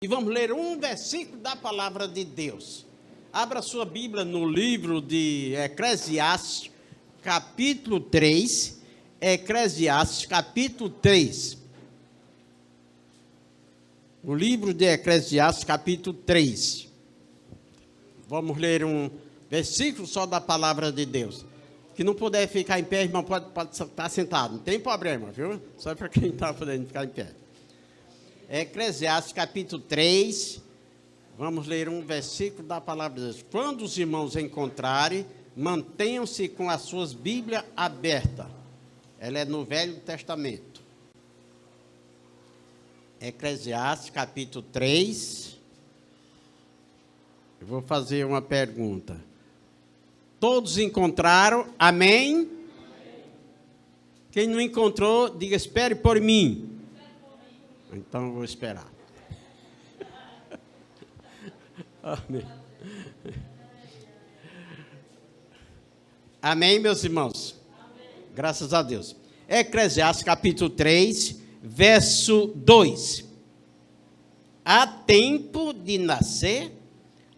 E vamos ler um versículo da palavra de Deus. Abra sua Bíblia no livro de Eclesiastes, capítulo 3. Eclesiastes, capítulo 3. O livro de Eclesiastes, capítulo 3. Vamos ler um versículo só da palavra de Deus. Que não puder ficar em pé, irmão, pode estar sentado. Não tem problema, viu? Só para quem está podendo ficar em pé. Eclesiastes, capítulo 3. Vamos ler um versículo da palavra de Deus. Quando os irmãos encontrarem, mantenham-se com as suas Bíblias abertas. Ela é no Velho Testamento. Eclesiastes, capítulo 3. Eu vou fazer uma pergunta. Todos encontraram? Amém? Amém. Quem não encontrou, diga, espere por mim. Então eu vou esperar. Amém. Amém, meus irmãos? Amém. Graças a Deus. Eclesiastes capítulo 3, verso 2. Há tempo de nascer,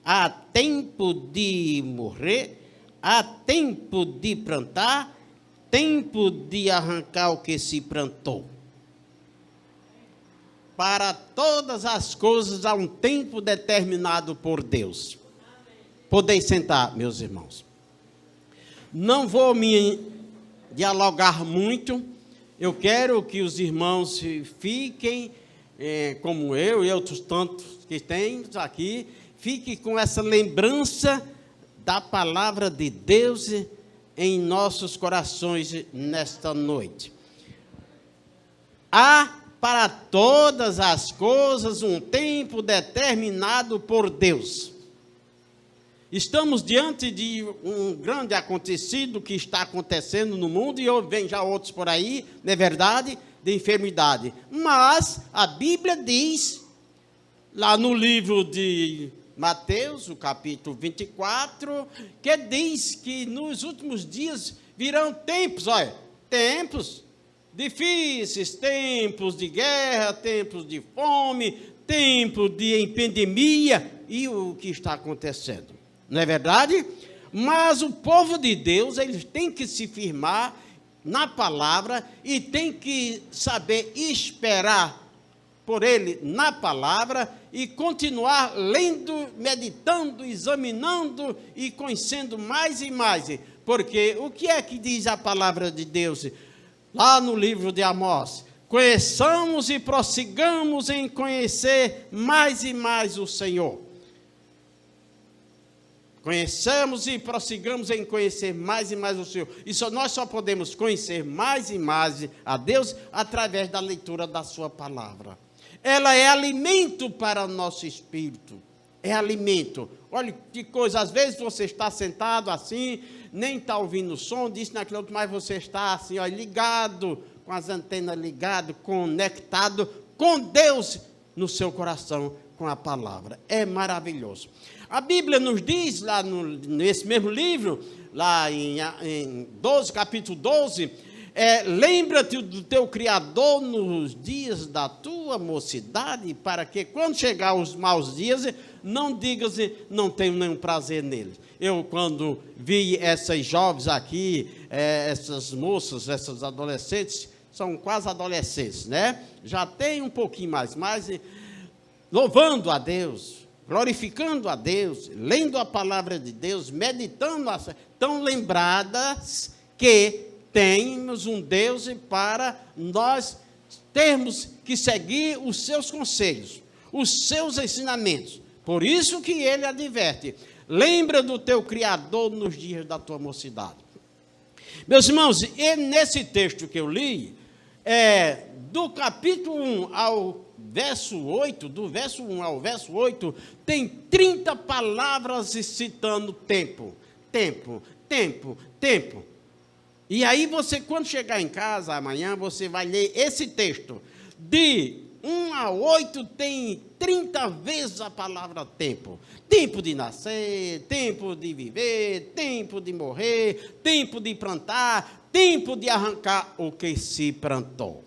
há tempo de morrer, há tempo de plantar, tempo de arrancar o que se plantou. Para todas as coisas há um tempo determinado por Deus. Podeis sentar, meus irmãos. Não vou me dialogar muito. Eu quero que os irmãos fiquem, como eu e outros tantos que temos aqui, fiquem com essa lembrança da palavra de Deus em nossos corações nesta noite. Há para todas as coisas um tempo determinado por Deus. Estamos diante de um grande acontecido que está acontecendo no mundo, e vem já outros por aí, não é verdade? De enfermidade. Mas a Bíblia diz, lá no livro de Mateus, o capítulo 24, que diz que nos últimos dias virão tempos, olha, tempos difíceis, tempos de guerra, tempos de fome, tempos de epidemia, e o que está acontecendo, não é verdade? Mas o povo de Deus, eles têm que se firmar na palavra e tem que saber esperar por ele na palavra e continuar lendo, meditando, examinando e conhecendo mais e mais, porque o que é que diz a palavra de Deus? Lá no livro de Amós, conheçamos e prossigamos em conhecer mais e mais o Senhor. Conheçamos e prossigamos em conhecer mais e mais o Senhor. Nós só podemos conhecer mais e mais a Deus através da leitura da sua palavra. Ela é alimento para o nosso espírito. É alimento. Olha que coisa, às vezes você está sentado assim, nem está ouvindo o som, disso, naquilo outro, mas você está assim, ó, ligado, com as antenas ligadas, conectado com Deus no seu coração, com a palavra. É maravilhoso. A Bíblia nos diz, lá nesse mesmo livro, lá em 12, capítulo 12, lembra-te do teu Criador nos dias da tua mocidade, para que quando chegar os maus dias, não digas, não tenho nenhum prazer neles. Eu, quando vi essas jovens aqui, essas moças, essas adolescentes, são quase adolescentes, né? Já tem um pouquinho mais, mas louvando a Deus, glorificando a Deus, lendo a palavra de Deus, meditando, tão lembradas que temos um Deus para nós termos que seguir os seus conselhos, os seus ensinamentos. Por isso que ele adverte, lembra do teu Criador nos dias da tua mocidade. Meus irmãos, e nesse texto que eu li, do capítulo 1 ao verso 8, do verso 1 ao verso 8, tem 30 palavras citando tempo, tempo, tempo, tempo. E aí você, quando chegar em casa amanhã, você vai ler esse texto. De 1 a 8 tem 30 vezes a palavra tempo. Tempo de nascer, tempo de viver, tempo de morrer, tempo de plantar, tempo de arrancar o que se plantou.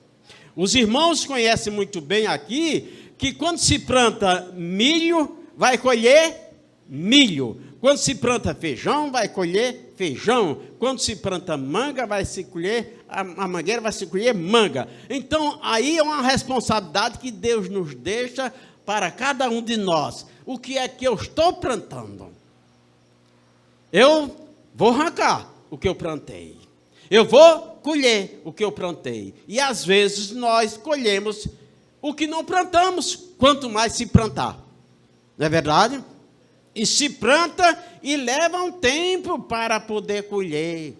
Os irmãos conhecem muito bem aqui que quando se planta milho, vai colher milho. Quando se planta feijão, vai colher feijão. Quando se planta manga, vai se colher, a mangueira vai se colher manga. Então, aí é uma responsabilidade que Deus nos deixa para cada um de nós. O que é que eu estou plantando? Eu vou arrancar o que eu plantei. Eu vou colher o que eu plantei. E às vezes nós colhemos o que não plantamos, quanto mais se plantar. Não é verdade? E se planta e leva um tempo para poder colher.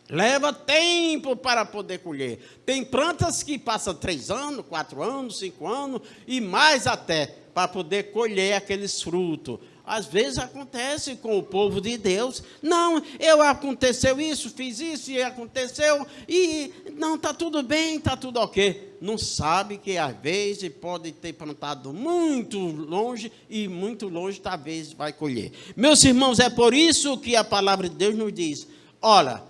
Leva tempo para poder colher. Tem plantas que passam 3 anos, 4 anos, 5 anos e mais até para poder colher aqueles frutos. Às vezes acontece com o povo de Deus. Não, aconteceu isso, fiz isso e aconteceu. E não, está tudo bem, está tudo ok. Não sabe que às vezes pode ter plantado muito longe e muito longe talvez vai colher. Meus irmãos, é por isso que a palavra de Deus nos diz, olha,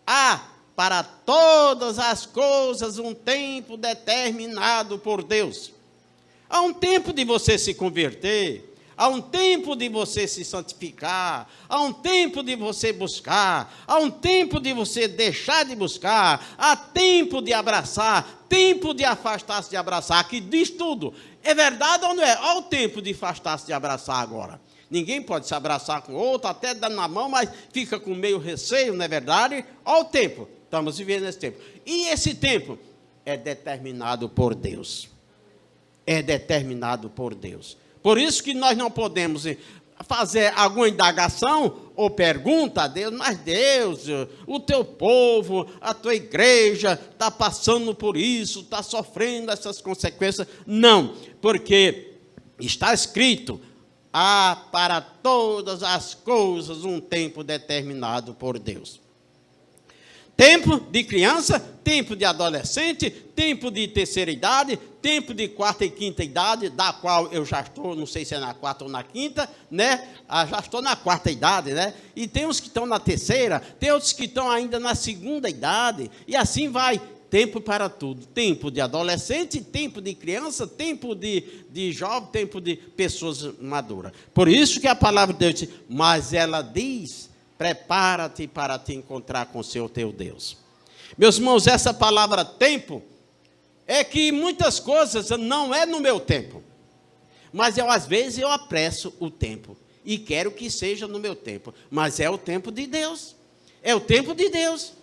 há para todas as coisas um tempo determinado por Deus. Há um tempo de você se converter. Há um tempo de você se santificar, há um tempo de você buscar, há um tempo de você deixar de buscar, há tempo de abraçar, tempo de afastar-se de abraçar, que diz tudo. É verdade ou não é? Há o tempo de afastar-se de abraçar agora. Ninguém pode se abraçar com o outro, até dando na mão, mas fica com meio receio, não é verdade? Há o tempo, estamos vivendo esse tempo. E esse tempo é determinado por Deus. É determinado por Deus. Por isso que nós não podemos fazer alguma indagação ou pergunta a Deus, mas Deus, o teu povo, a tua igreja está passando por isso, está sofrendo essas consequências. Não, porque está escrito, há para todas as coisas um tempo determinado por Deus. Tempo de criança, tempo de adolescente, tempo de terceira idade, tempo de quarta e quinta idade, da qual eu já estou, não sei se é na quarta ou na quinta, né? Já estou na quarta idade, né? E tem uns que estão na terceira, tem outros que estão ainda na segunda idade, e assim vai. Tempo para tudo. Tempo de adolescente, tempo de criança, tempo de jovem, tempo de pessoas maduras. Por isso que a palavra de Deus diz, mas ela diz, prepara-te para te encontrar com o seu teu Deus. Meus irmãos, essa palavra tempo, é que muitas coisas não é no meu tempo. Mas às vezes eu apresso o tempo. E quero que seja no meu tempo. Mas é o tempo de Deus. É o tempo de Deus.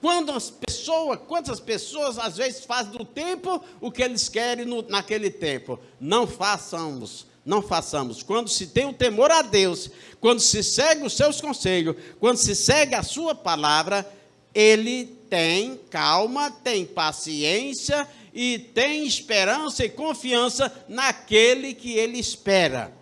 Quantas pessoas às vezes fazem do tempo o que eles querem naquele tempo. Não façamos. Quando se tem o temor a Deus, quando se segue os seus conselhos, quando se segue a sua palavra, ele tem calma, tem paciência e tem esperança e confiança naquele que ele espera.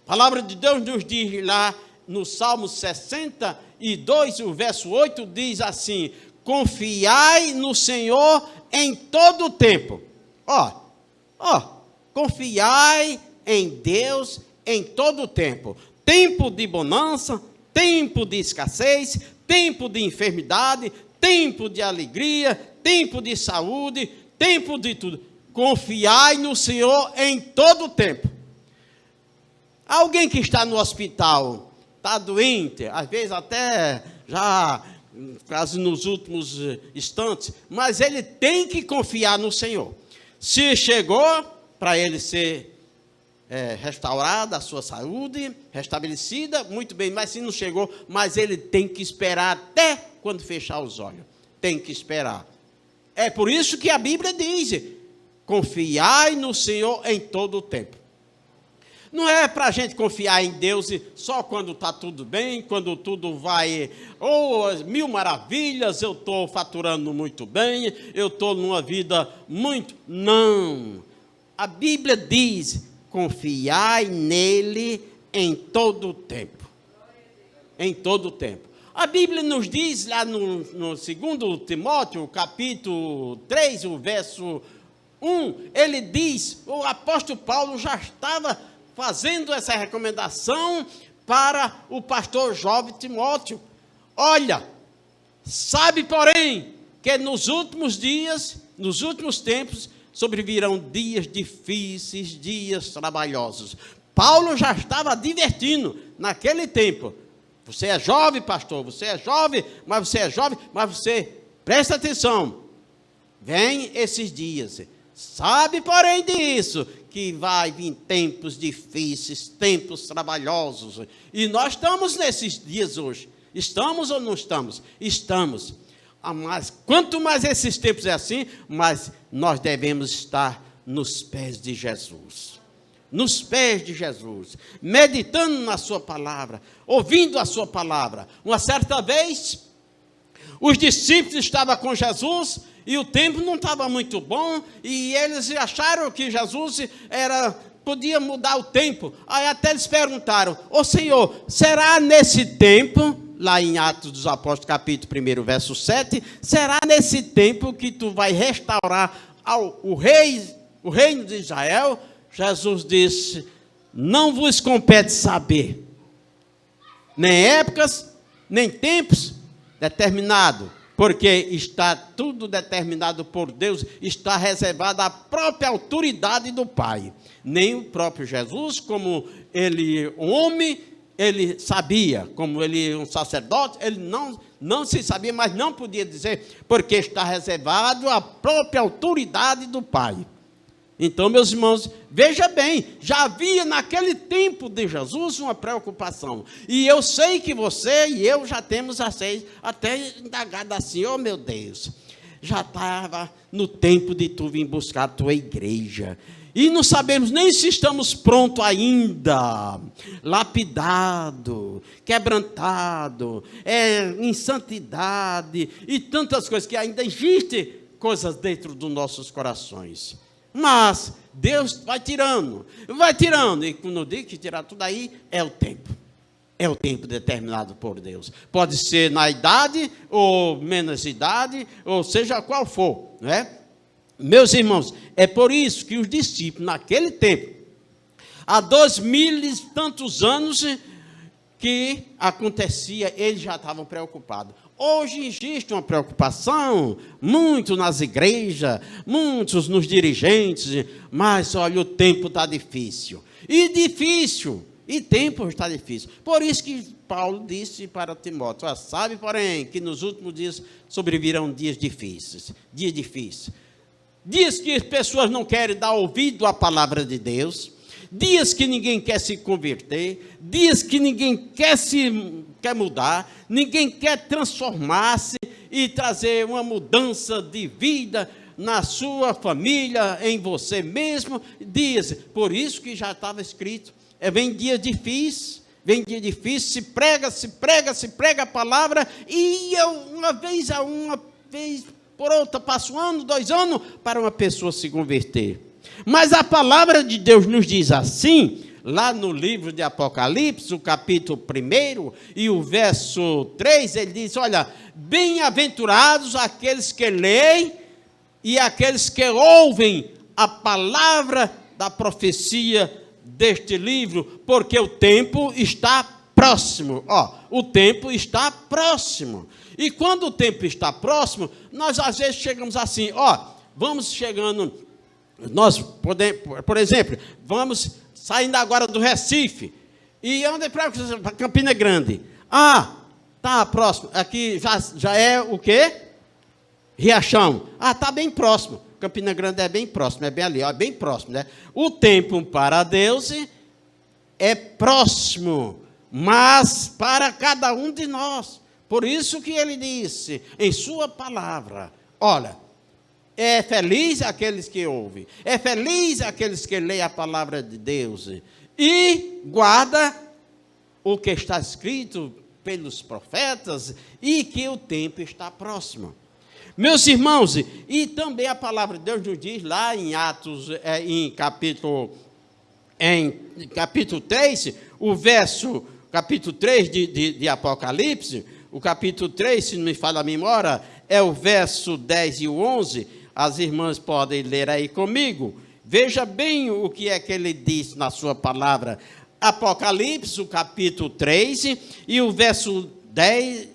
A palavra de Deus nos diz lá no Salmo 62, o verso 8, diz assim, confiai no Senhor em todo o tempo. Confiai em Deus em todo o tempo. Tempo de bonança, tempo de escassez, tempo de enfermidade, tempo de alegria, tempo de saúde, tempo de tudo. Confiai no Senhor em todo o tempo. Alguém que está no hospital, está doente, às vezes até já, quase nos últimos instantes, mas ele tem que confiar no Senhor. Se chegou para ele ser restaurada a sua saúde, restabelecida, muito bem, mas se não chegou, mas ele tem que esperar até quando fechar os olhos, tem que esperar. É por isso que a Bíblia diz, confiai no Senhor em todo o tempo. Não é para a gente confiar em Deus só quando está tudo bem, quando tudo vai, mil maravilhas, eu estou faturando muito bem, eu estou numa vida muito... Não. A Bíblia diz, confiai nele em todo o tempo. Em todo o tempo. A Bíblia nos diz lá no 2 Timóteo, capítulo 3, o verso 1, ele diz, o apóstolo Paulo já estava fazendo essa recomendação para o pastor jovem Timóteo. Olha, sabe porém, que nos últimos dias, nos últimos tempos, sobrevirão dias difíceis, dias trabalhosos. Paulo já estava advertindo naquele tempo. Você é jovem, pastor, você é jovem, mas você presta atenção. Vem esses dias. Sabe, porém, disso, que vai vir tempos difíceis, tempos trabalhosos. E nós estamos nesses dias hoje. Estamos ou não estamos? Estamos. Mas quanto mais esses tempos é assim, mais nós devemos estar nos pés de Jesus. Nos pés de Jesus, meditando na sua palavra, ouvindo a sua palavra. Uma certa vez, os discípulos estavam com Jesus e o tempo não estava muito bom e eles acharam que Jesus podia mudar o tempo. Aí até eles perguntaram: ô Senhor, será nesse tempo, lá em Atos dos Apóstolos, capítulo 1, verso 7, será nesse tempo que tu vai restaurar o reino de Israel? Jesus disse: não vos compete saber, nem épocas, nem tempos determinados, porque está tudo determinado por Deus, está reservado à própria autoridade do Pai. Nem o próprio Jesus, como ele, um homem, ele sabia, como ele, um sacerdote, ele não se sabia, mas não podia dizer, porque está reservado à própria autoridade do Pai. Então, meus irmãos, veja bem, já havia naquele tempo de Jesus uma preocupação. E eu sei que você e eu já temos até indagado assim: oh meu Deus, já estava no tempo de tu vir buscar a tua igreja. E não sabemos nem se estamos prontos ainda, lapidado, quebrantado, em santidade e tantas coisas, que ainda existem coisas dentro dos nossos corações. Mas Deus vai tirando, e quando eu digo que tirar tudo aí, é o tempo determinado por Deus. Pode ser na idade, ou menos idade, ou seja qual for, não é? Meus irmãos, é por isso que os discípulos, naquele tempo, há 2000 e tantos anos que acontecia, eles já estavam preocupados. Hoje existe uma preocupação, muito nas igrejas, muitos nos dirigentes, mas olha, o tempo está difícil. E tempo está difícil. Por isso que Paulo disse para Timóteo: sabe, porém, que nos últimos dias sobrevirão dias difíceis. Dias que as pessoas não querem dar ouvido à palavra de Deus, dias que ninguém quer se converter, dias que ninguém quer mudar, ninguém quer transformar-se e trazer uma mudança de vida na sua família, em você mesmo. Dias, por isso que já estava escrito, vem dia difícil, se prega a palavra, e uma vez por outra, passa 1 ano, 2 anos, para uma pessoa se converter. Mas a palavra de Deus nos diz assim, lá no livro de Apocalipse, o capítulo 1 e o verso 3, ele diz: olha, bem-aventurados aqueles que leem e aqueles que ouvem a palavra da profecia deste livro, porque o tempo está próximo. O tempo está próximo. E quando o tempo está próximo, nós às vezes chegamos assim, vamos chegando, nós podemos, por exemplo, vamos saindo agora do Recife, e onde para Campina Grande. Tá próximo, aqui já é o quê? Riachão. Está bem próximo. Campina Grande é bem próximo, é bem ali, é bem próximo, né? O tempo para Deus é próximo, mas para cada um de nós. Por isso que ele disse em sua palavra: olha, é feliz aqueles que ouvem, é feliz aqueles que leem a palavra de Deus e guarda o que está escrito pelos profetas, e que o tempo está próximo. Meus irmãos, e também a palavra de Deus nos diz lá em Atos, em capítulo 3, o verso, capítulo 3 de Apocalipse, o capítulo 3, se não me falha a memória, é o verso 10 e o 11, as irmãs podem ler aí comigo. Veja bem o que é que ele diz na sua palavra. Apocalipse, o capítulo 3, e o verso 10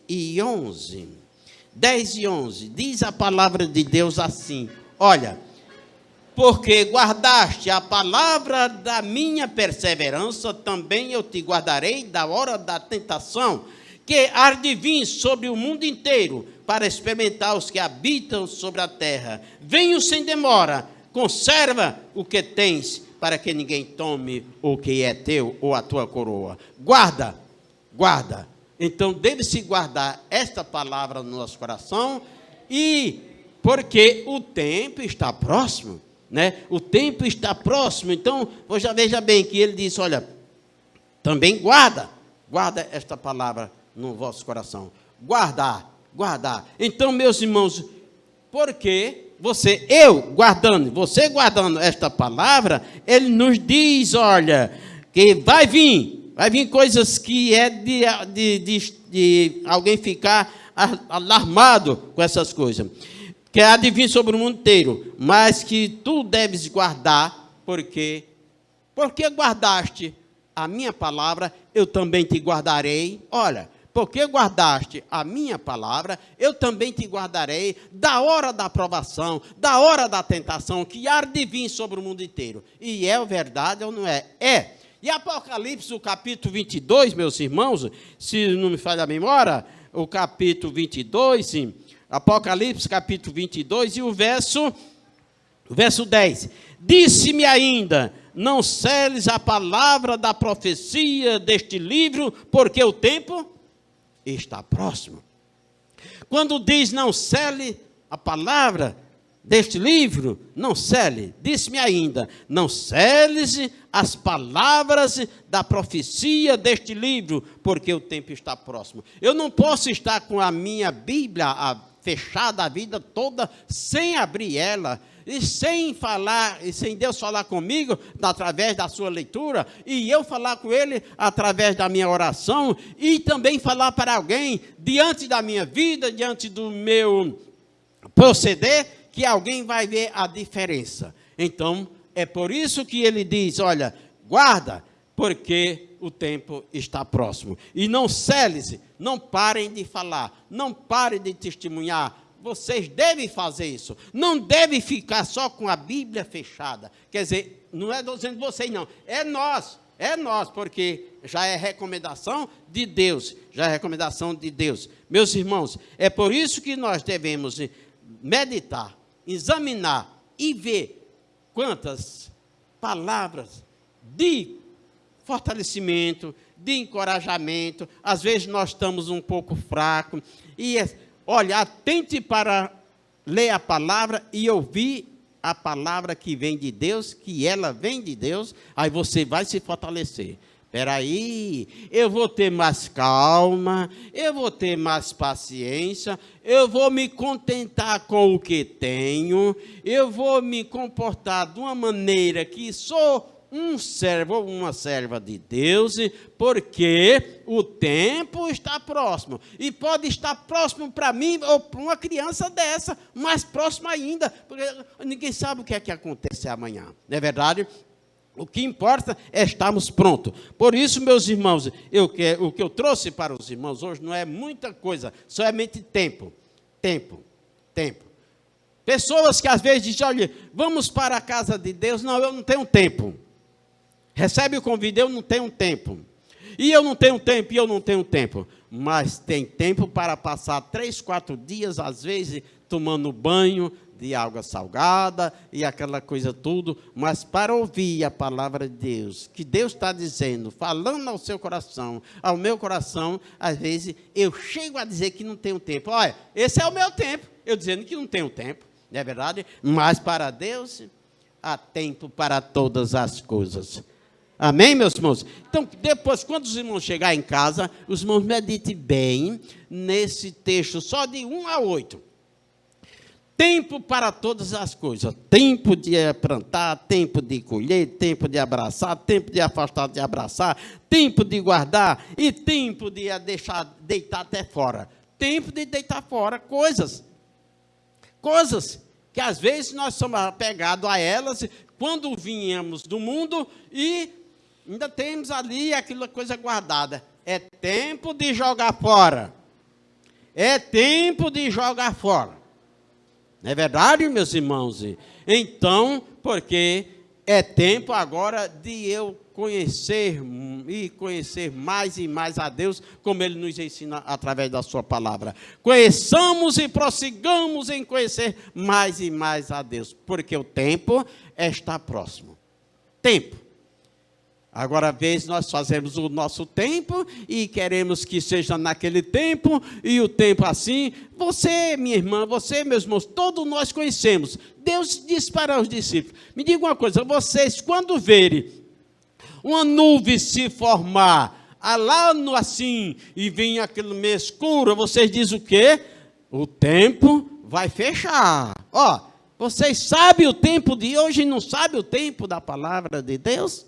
e 11. 10 e 11, diz a palavra de Deus assim: olha, porque guardaste a palavra da minha perseverança, também eu te guardarei da hora da tentação, que há de vir sobre o mundo inteiro, para experimentar os que habitam sobre a terra. Venho sem demora, conserva o que tens, para que ninguém tome o que é teu ou a tua coroa. Guarda, guarda. Então deve-se guardar esta palavra no nosso coração, e porque o tempo está próximo, né? O tempo está próximo. Então, veja bem que ele diz, olha, também guarda esta palavra no vosso coração. Guardar. Então, meus irmãos, porque você guardando esta palavra, ele nos diz, olha, que vai vir coisas que é de alguém ficar alarmado com essas coisas, que há de vir sobre o mundo inteiro, mas que tu deves guardar, porque guardaste a minha palavra, eu também te guardarei. Olha, porque guardaste a minha palavra, eu também te guardarei da hora da provação, da hora da tentação, que há de vir sobre o mundo inteiro. E é verdade ou não é? É. E Apocalipse, o capítulo 22, meus irmãos, se não me falha a memória, o capítulo 22, sim, Apocalipse, capítulo 22, e o verso 10. Disse-me ainda, não seles a palavra da profecia deste livro, porque o tempo está próximo. Quando diz não cele a palavra deste livro, não cele, disse-me ainda, não celes as palavras da profecia deste livro, porque o tempo está próximo. Eu não posso estar com a minha Bíblia fechada a vida toda, sem abrir ela, e sem Deus falar comigo, através da sua leitura, e eu falar com Ele, através da minha oração, e também falar para alguém, diante da minha vida, diante do meu proceder, que alguém vai ver a diferença. Então, é por isso que ele diz, olha, guarda, porque o tempo está próximo. E não cele-se, não parem de falar, não parem de testemunhar. Vocês devem fazer isso. Não devem ficar só com a Bíblia fechada. Quer dizer, não é dizendo vocês, não. É nós, porque já é recomendação de Deus. Meus irmãos, é por isso que nós devemos meditar, examinar e ver quantas palavras de fortalecimento, de encorajamento. Às vezes nós estamos um pouco fracos. E olha, atente para ler a palavra e ouvir a palavra que vem de Deus, que ela vem de Deus, aí você vai se fortalecer. Espera aí, eu vou ter mais calma, eu vou ter mais paciência, eu vou me contentar com o que tenho, eu vou me comportar de uma maneira que sou um servo ou uma serva de Deus, porque o tempo está próximo. E pode estar próximo para mim ou para uma criança dessa, mais próximo ainda, porque ninguém sabe o que é que acontecer amanhã, não é verdade? O que importa é estarmos prontos. Por isso, meus irmãos, o que eu trouxe para os irmãos hoje não é muita coisa, somente tempo. Pessoas que às vezes dizem, olha, vamos para a casa de Deus. Não, eu não tenho tempo. Recebe o convite, eu não tenho tempo. E eu não tenho tempo. Mas tem tempo para passar 3, 4 dias, às vezes, tomando banho de água salgada e aquela coisa tudo, mas para ouvir a palavra de Deus, que Deus está dizendo, falando ao seu coração, ao meu coração, às vezes eu chego a dizer que não tenho tempo. Olha, esse é o meu tempo, eu dizendo que não tenho tempo, não é verdade? Mas para Deus há tempo para todas as coisas. Amém, meus irmãos? Então, depois, quando os irmãos chegarem em casa, os irmãos meditem bem nesse texto, só de 1 a 8. Tempo para todas as coisas. Tempo de plantar, tempo de colher, tempo de abraçar, tempo de afastar de abraçar, tempo de guardar e tempo de deitar até fora. Tempo de deitar fora coisas que às vezes nós somos apegados a elas quando viemos do mundo e ainda temos ali aquela coisa guardada. É tempo de jogar fora. Não é verdade, meus irmãos? Então, porque é tempo agora de eu conhecer e conhecer mais e mais a Deus, como Ele nos ensina através da sua palavra. Conheçamos e prossigamos em conhecer mais e mais a Deus, porque o tempo está próximo. Tempo. Agora, às vezes, nós fazemos o nosso tempo e queremos que seja naquele tempo, e o tempo assim. Você, minha irmã, você, meus irmãos, todos nós conhecemos. Deus disse para os discípulos: me diga uma coisa, vocês, quando verem uma nuvem se formar, lá no assim, e vir aquele meio escuro, vocês dizem o quê? O tempo vai fechar. Ó, vocês sabem o tempo de hoje e não sabem o tempo da palavra de Deus?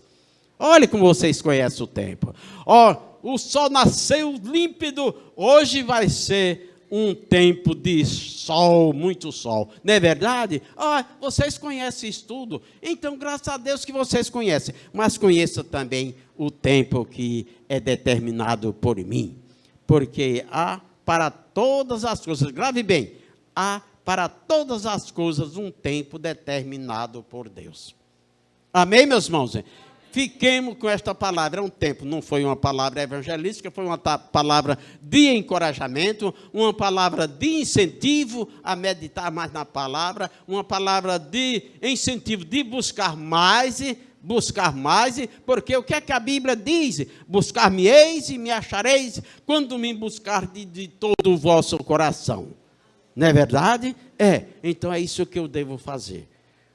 Olha como vocês conhecem o tempo. Ó, o sol nasceu límpido, hoje vai ser um tempo de sol, muito sol. Não é verdade? Ó, vocês conhecem isso tudo. Então, graças a Deus que vocês conhecem. Mas conheçam também o tempo que é determinado por mim. Porque há para todas as coisas, grave bem, há para todas as coisas um tempo determinado por Deus. Amém, meus irmãos? Fiquemos com esta palavra. É um tempo, não foi uma palavra evangelística, foi uma palavra de encorajamento, uma palavra de incentivo a meditar mais na palavra, uma palavra de incentivo de buscar mais, porque o que é que a Bíblia diz? Buscar-me-eis e me achareis quando me buscar de todo o vosso coração. Não é verdade? É, então é isso que eu devo fazer.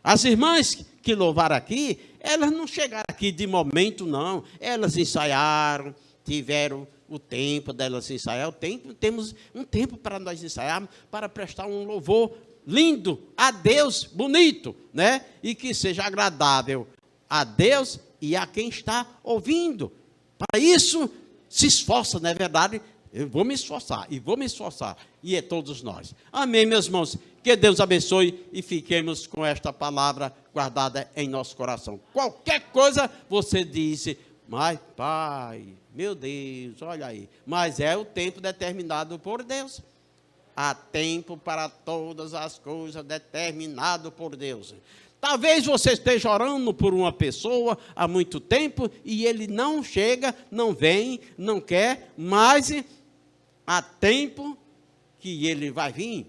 As irmãs que louvaram aqui, elas não chegaram aqui de momento, não. Elas ensaiaram, tiveram o tempo delas ensaiar. Temos um tempo para nós ensaiarmos, para prestar um louvor lindo a Deus, bonito, né? E que seja agradável a Deus e a quem está ouvindo. Para isso, se esforça, não é verdade? Eu vou me esforçar, e é todos nós. Amém, meus irmãos? Que Deus abençoe e fiquemos com esta palavra guardada em nosso coração. Qualquer coisa você diz, mas Pai, meu Deus, olha aí. Mas é o tempo determinado por Deus. Há tempo para todas as coisas determinado por Deus. Talvez você esteja orando por uma pessoa há muito tempo e ele não chega, não vem, não quer, mas há tempo que ele vai vir.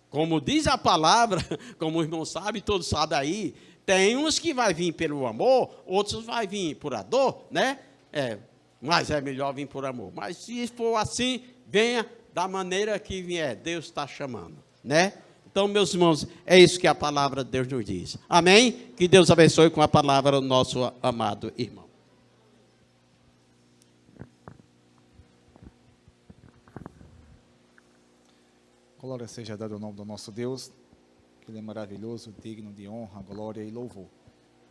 Como diz a palavra, como o irmão sabe, todos sabem aí, tem uns que vai vir pelo amor, outros vai vir por a dor, né? Mas é melhor vir por amor. Mas se for assim, venha da maneira que vier, Deus está chamando, né? Então, meus irmãos, é isso que a palavra de Deus nos diz. Amém? Que Deus abençoe com a palavra o nosso amado irmão. Glória seja dada ao nome do nosso Deus, que Ele é maravilhoso, digno de honra, glória e louvor.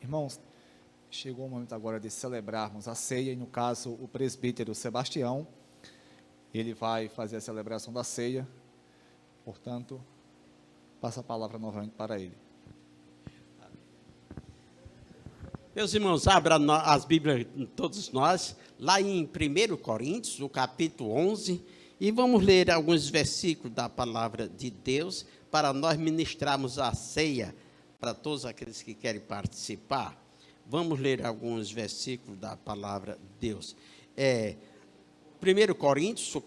Irmãos, chegou o momento agora de celebrarmos a ceia, e no caso, o presbítero Sebastião, ele vai fazer a celebração da ceia, portanto, passa a palavra novamente para ele. Meus irmãos, abra as Bíblias, todos nós, lá em 1 Coríntios, o capítulo 11, e vamos ler alguns versículos da palavra de Deus, para nós ministrarmos a ceia, para todos aqueles que querem participar. Vamos ler alguns versículos da palavra de Deus. 1 Coríntios, o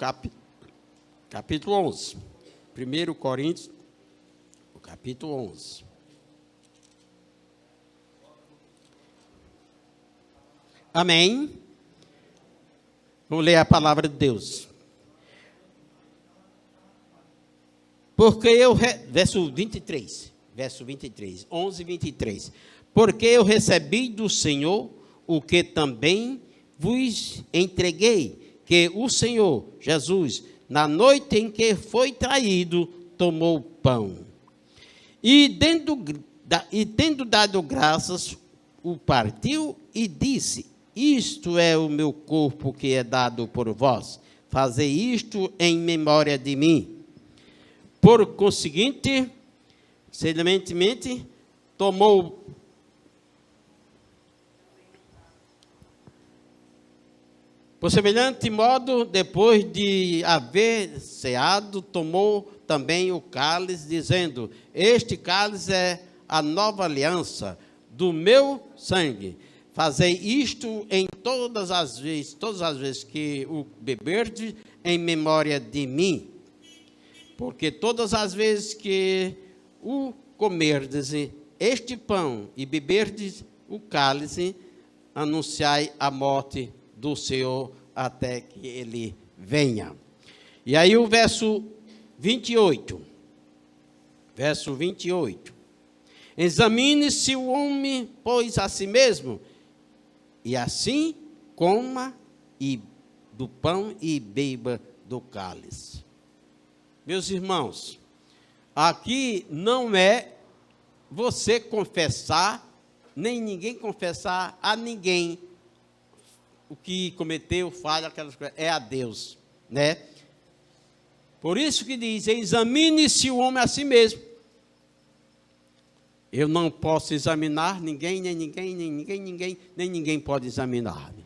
capítulo 11. 1 Coríntios, o capítulo 11. Amém? Vamos ler a palavra de Deus. Porque verso 23, 11, 23. Porque eu recebi do Senhor o que também vos entreguei, que o Senhor Jesus, na noite em que foi traído, tomou o pão. E tendo dado graças, o partiu e disse: isto é o meu corpo que é dado por vós. Fazei isto em memória de mim. Por conseguinte, semelhantemente, tomou Por semelhante modo, depois de haver ceado, tomou também o cálice, dizendo: Este cálice é a nova aliança do meu sangue. Fazei isto em todas as vezes que o beberdes, em memória de mim. Porque todas as vezes que o comerdes este pão e beberdes o cálice, anunciai a morte do Senhor até que ele venha. E aí o verso 28. Verso 28. Examine-se o homem, pois, a si mesmo, e assim coma do pão e beba do cálice. Meus irmãos, aqui não é você confessar, nem ninguém confessar a ninguém o que cometeu, falha, aquelas coisas, é a Deus, né? Por isso que diz: examine-se o homem a si mesmo. Eu não posso examinar ninguém, nem ninguém pode examinar-me.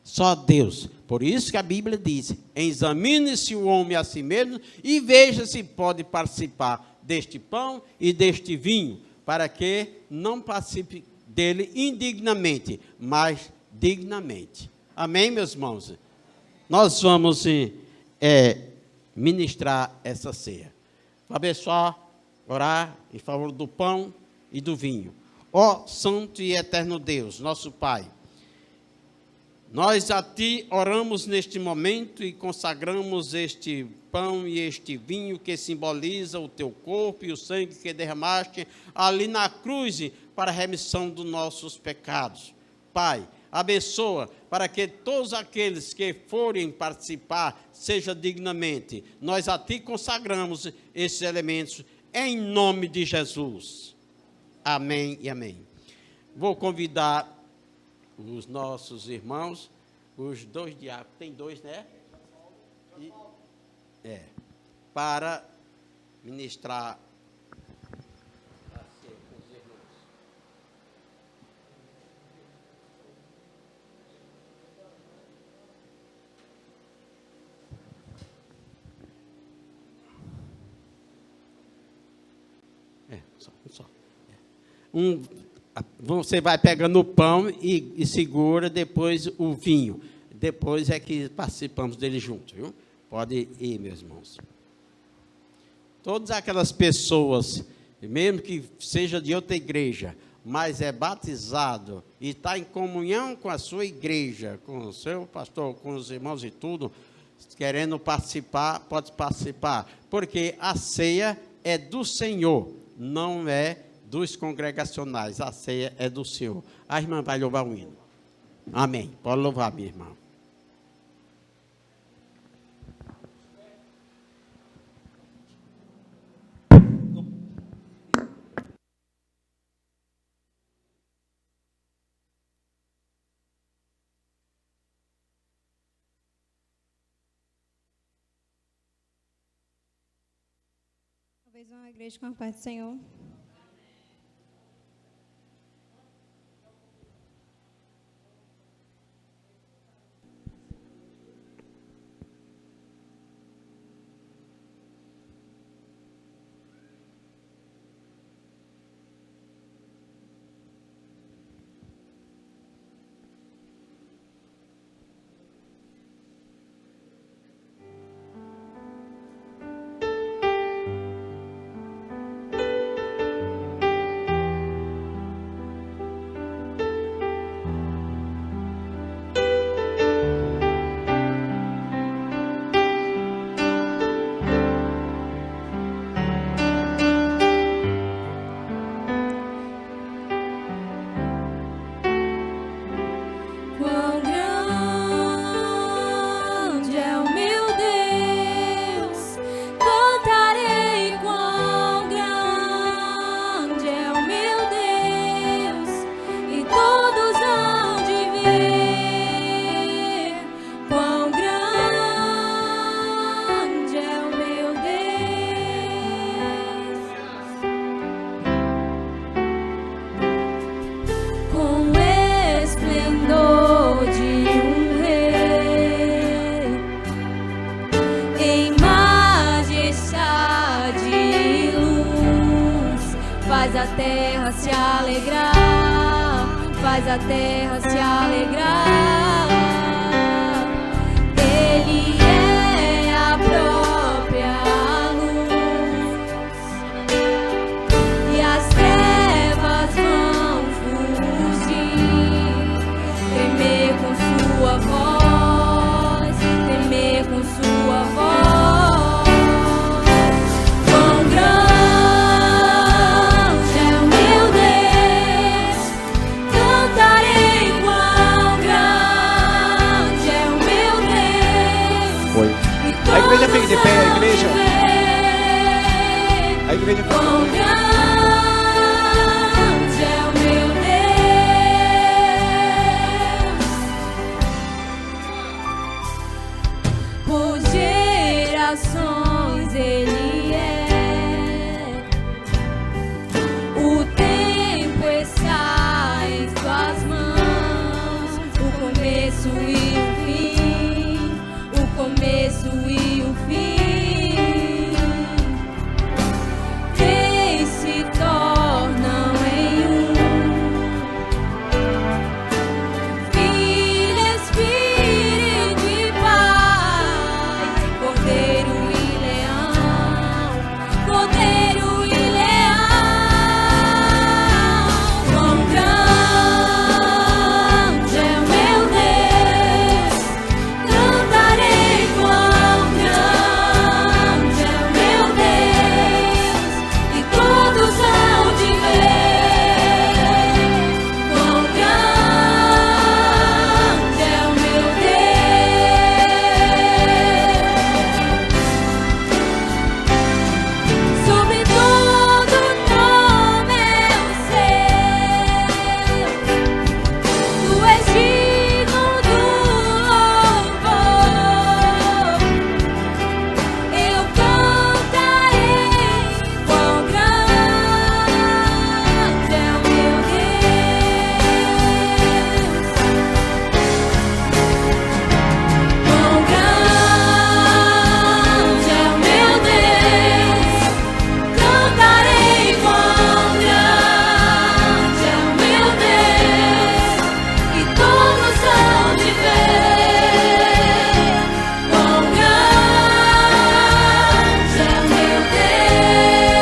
Só Deus. Por isso que a Bíblia diz: examine-se o homem a si mesmo e veja se pode participar deste pão e deste vinho, para que não participe dele indignamente, mas dignamente. Amém, meus irmãos? Nós vamos ministrar essa ceia. Abençoar, orar em favor do pão e do vinho. Ó Santo e Eterno Deus, nosso Pai, nós a Ti oramos neste momento e consagramos este pão e este vinho que simboliza o Teu corpo e o sangue que derramaste ali na cruz para a remissão dos nossos pecados. Pai, abençoa para que todos aqueles que forem participar seja dignamente. Nós a Ti consagramos esses elementos em nome de Jesus. Amém e amém. Vou convidar os nossos irmãos, os dois diáconos, tem dois, né? Para ministrar a ceia com os irmãos. Só. Você vai pegando o pão e segura depois o vinho. Depois é que participamos dele juntos, viu? Pode ir, meus irmãos. Todas aquelas pessoas, mesmo que seja de outra igreja, mas é batizado e está em comunhão com a sua igreja, com o seu pastor, com os irmãos e tudo, querendo participar, pode participar. Porque a ceia é do Senhor, não é dos congregacionais. A ceia é do Senhor. A irmã vai louvar o hino. Amém. Pode louvar, minha irmã. Talvez uma igreja com a paz do Senhor. faz a terra se alegrar, faz a terra se alegrar. Ele é a própria luz e as trevas vão fugir, tremer com sua voz, tremer com sua voz. A igreja fica de pé, a igreja. A igreja fica de pé. Grande é o meu Deus, por gerações Ele é. O tempo está em suas mãos, o começo e o fim, o começo e o fim. Três se tornam em um. Filho, Espírito e Pai, Cordeiro e Leão, Cordeiro e Leão. Quão grande é o meu Deus, cantarei quão grande é o meu Deus, e todos hão de ver quão grande é o meu Deus. Sobre todo nome é o seu, tu és digno do louvor. Eu cantarei quão grande é o meu Deus, quão grande é o meu Deus. Cantarei quão grande é o meu Deus, e todos hão de ver quão grande é o meu Deus,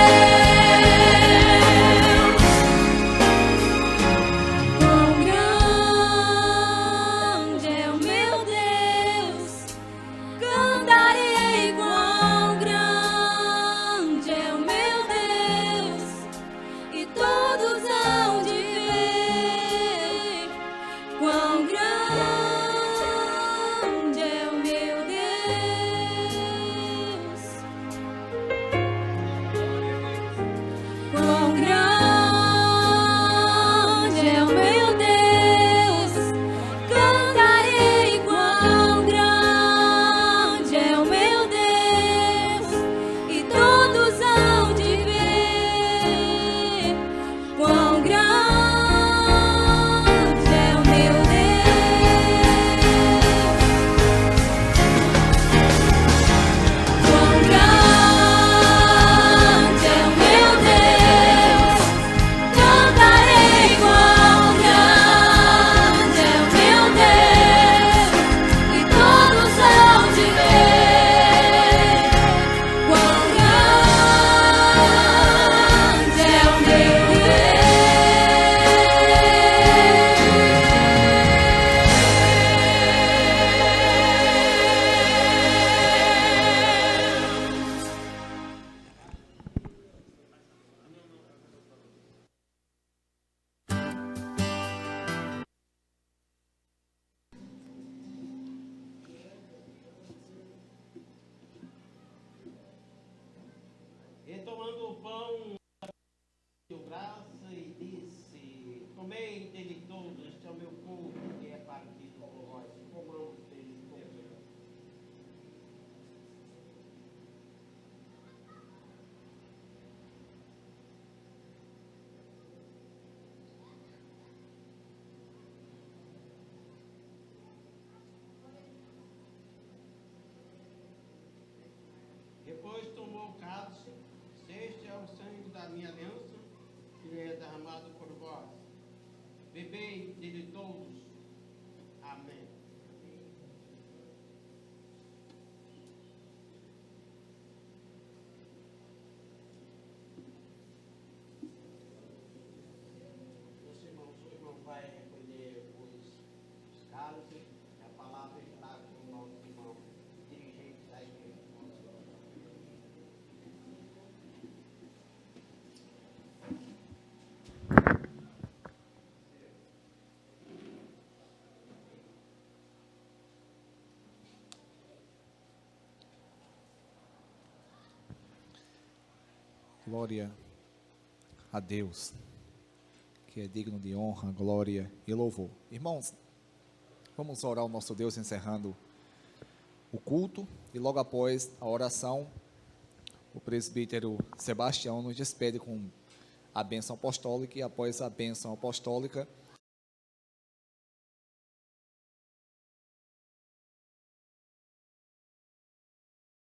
quão grande é o meu Deus. Cantarei quão grande é o meu Deus, e todos hão de ver quão grande é o meu Deus, quão grande é o meu Deus. Cantarei quão grande é o meu Deus, e todos hão de ver quão grande é o meu Deus, quão grande é o meu Deus. Cantarei quão grande é o meu Deus, e todos hão de ver quão grande é o meu Deus. Retomando o pão, deu graça e disse: comei dele todo, este é o meu corpo que é partido por vós, comamos dele todo. Depois tomou o cálice, este é o sangue da minha aliança, que que é derramado por vós. Bebei dele todos. Amém. Meus irmãos, o irmão vai recolher os cálices, a palavra está com o nosso irmão, dirigente da igreja. Glória a Deus, que é digno de honra, glória e louvor. Irmãos, vamos orar ao nosso Deus encerrando o culto e logo após a oração, o presbítero Sebastião nos despede com a bênção apostólica e após a bênção apostólica,